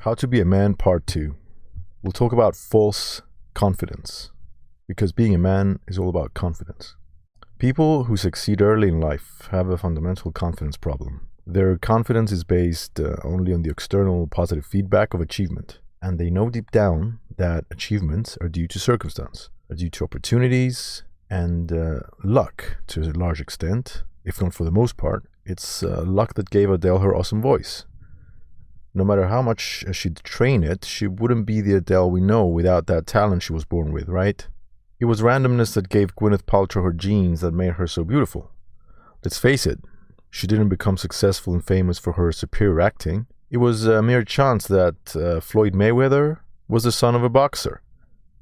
How to Be a Man Part 2. We'll talk about false confidence, because being a man is all about confidence. People who succeed early in life have a fundamental confidence problem. Their confidence is based only on the external positive feedback of achievement, and they know deep down that achievements are due to circumstance, are due to opportunities and luck to a large extent, if not for the most part. It's luck that gave Adele her awesome voice. No matter how much she'd train it, she wouldn't be the Adele we know without that talent she was born with, right? It was randomness that gave Gwyneth Paltrow her genes that made her so beautiful. Let's face it, she didn't become successful and famous for her superior acting. It was a mere chance that Floyd Mayweather was the son of a boxer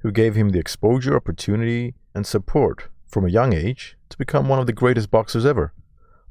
who gave him the exposure, opportunity, and support from a young age to become one of the greatest boxers ever.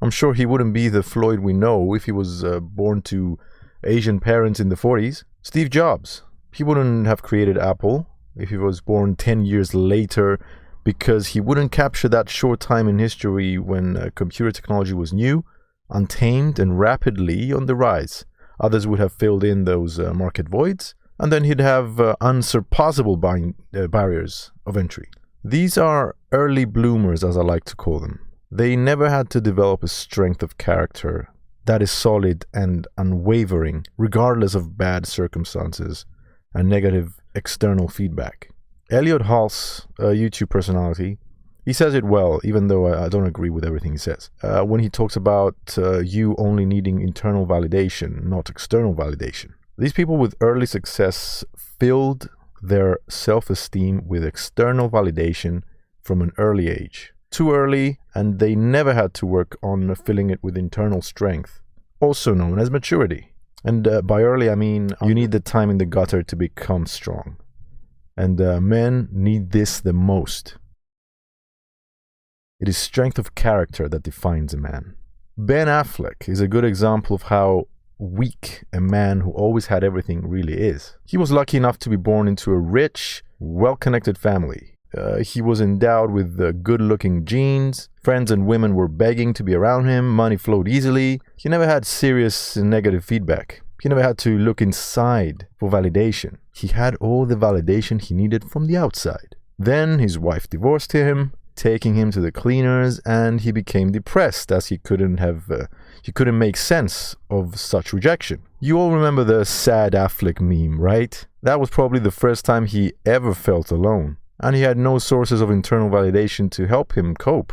I'm sure he wouldn't be the Floyd we know if he was born to Asian parents in the 40s. Steve Jobs, he wouldn't have created Apple if he was born 10 years later, because he wouldn't capture that short time in history when computer technology was new, untamed, and rapidly on the rise. Others would have filled in those market voids, and then he'd have unsurpassable barriers of entry. These are early bloomers, as I like to call them. They never had to develop a strength of character that is solid and unwavering, regardless of bad circumstances and negative external feedback. Elliot Hulse, a YouTube personality, he says it well, even though I don't agree with everything he says. When he talks about you only needing internal validation, not external validation. These people with early success filled their self-esteem with external validation from an early age. Too early, and they never had to work on filling it with internal strength, also known as maturity. And by early, I mean you need the time in the gutter to become strong. And men need this the most. It is strength of character that defines a man. Ben Affleck is a good example of how weak a man who always had everything really is. He was lucky enough to be born into a rich, well-connected family. He was endowed with good-looking genes. Friends and women were begging to be around him. Money flowed easily. He never had serious negative feedback. He never had to look inside for validation. He had all the validation he needed from the outside. Then his wife divorced him, taking him to the cleaners, and he became depressed as he couldn't make sense of such rejection. You all remember the sad Affleck meme, right? That was probably the first time he ever felt alone. And he had no sources of internal validation to help him cope.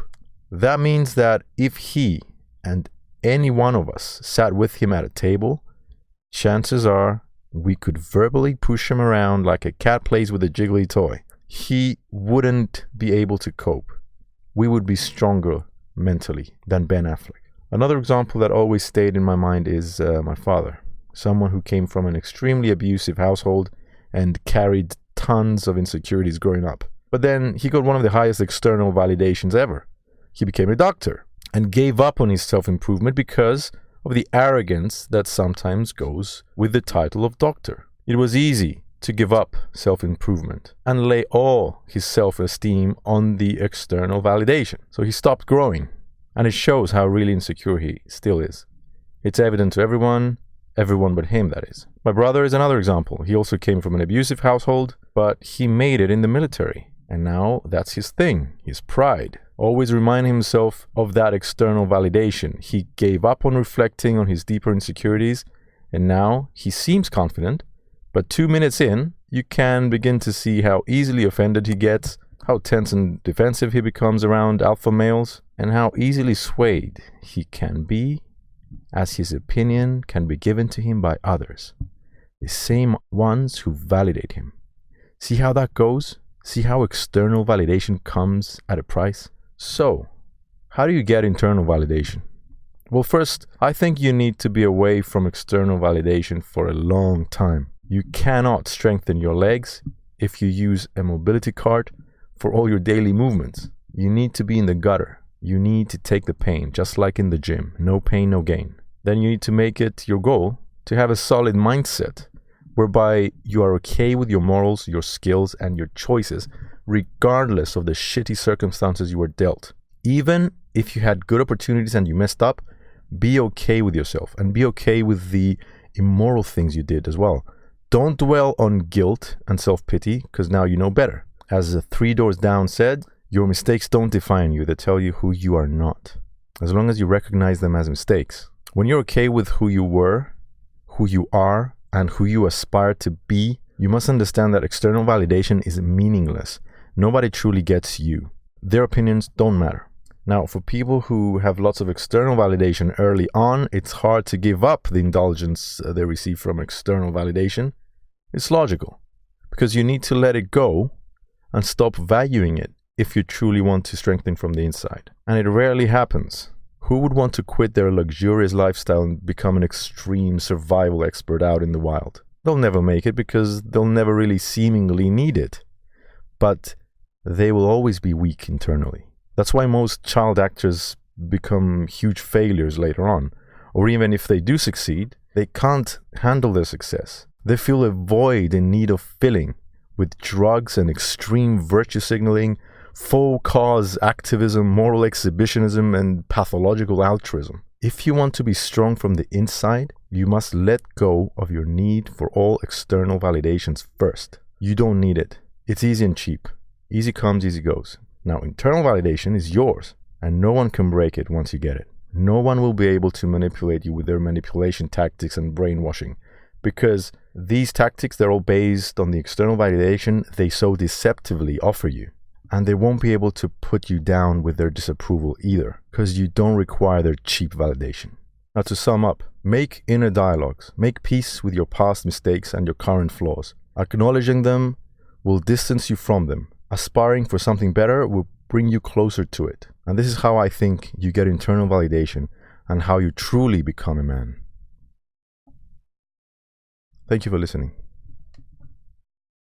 That means that if he and any one of us sat with him at a table, chances are we could verbally push him around like a cat plays with a jiggly toy. He wouldn't be able to cope. We would be stronger mentally than Ben Affleck. Another example that always stayed in my mind is my father, someone who came from an extremely abusive household and carried tons of insecurities growing up. But then he got one of the highest external validations ever. He became a doctor and gave up on his self-improvement because of the arrogance that sometimes goes with the title of doctor. It was easy to give up self-improvement and lay all his self-esteem on the external validation. So he stopped growing, and it shows how really insecure he still is. It's evident to everyone but him, that is. My brother is another example. He also came from an abusive household, but he made it in the military. And now that's his thing, his pride. Always remind himself of that external validation. He gave up on reflecting on his deeper insecurities, and now he seems confident. But 2 minutes in, you can begin to see how easily offended he gets, how tense and defensive he becomes around alpha males, and how easily swayed he can be as his opinion can be given to him by others, the same ones who validate him. See how that goes? See how external validation comes at a price? So, how do you get internal validation? Well, first, I think you need to be away from external validation for a long time. You cannot strengthen your legs if you use a mobility cart for all your daily movements. You need to be in the gutter. You need to take the pain, just like in the gym. No pain, no gain. Then you need to make it your goal to have a solid mindset, whereby you are okay with your morals, your skills, and your choices, regardless of the shitty circumstances you were dealt. Even if you had good opportunities and you messed up, be okay with yourself and be okay with the immoral things you did as well. Don't dwell on guilt and self-pity, because now you know better. As the Three Doors Down said, your mistakes don't define you, they tell you who you are not. As long as you recognize them as mistakes. When you're okay with who you were, who you are, and who you aspire to be, you must understand that external validation is meaningless. Nobody truly gets you. Their opinions don't matter. Now, for people who have lots of external validation early on, it's hard to give up the indulgence they receive from external validation. It's logical, because you need to let it go and stop valuing it if you truly want to strengthen from the inside. And it rarely happens. Who would want to quit their luxurious lifestyle and become an extreme survival expert out in the wild? They'll never make it because they'll never really seemingly need it. But they will always be weak internally. That's why most child actors become huge failures later on. Or even if they do succeed, they can't handle their success. They feel a void in need of filling with drugs and extreme virtue signaling, faux cause activism, moral exhibitionism, and pathological altruism. If you want to be strong from the inside, you must let go of your need for all external validations first. You don't need it. It's easy and cheap. Easy comes, easy goes. Now, internal validation is yours, and no one can break it once you get it. No one will be able to manipulate you with their manipulation tactics and brainwashing, because these tactics, they're all based on the external validation they so deceptively offer you. And they won't be able to put you down with their disapproval either, because you don't require their cheap validation. Now, to sum up, make inner dialogues. Make peace with your past mistakes and your current flaws. Acknowledging them will distance you from them. Aspiring for something better will bring you closer to it. And this is how I think you get internal validation and how you truly become a man. Thank you for listening.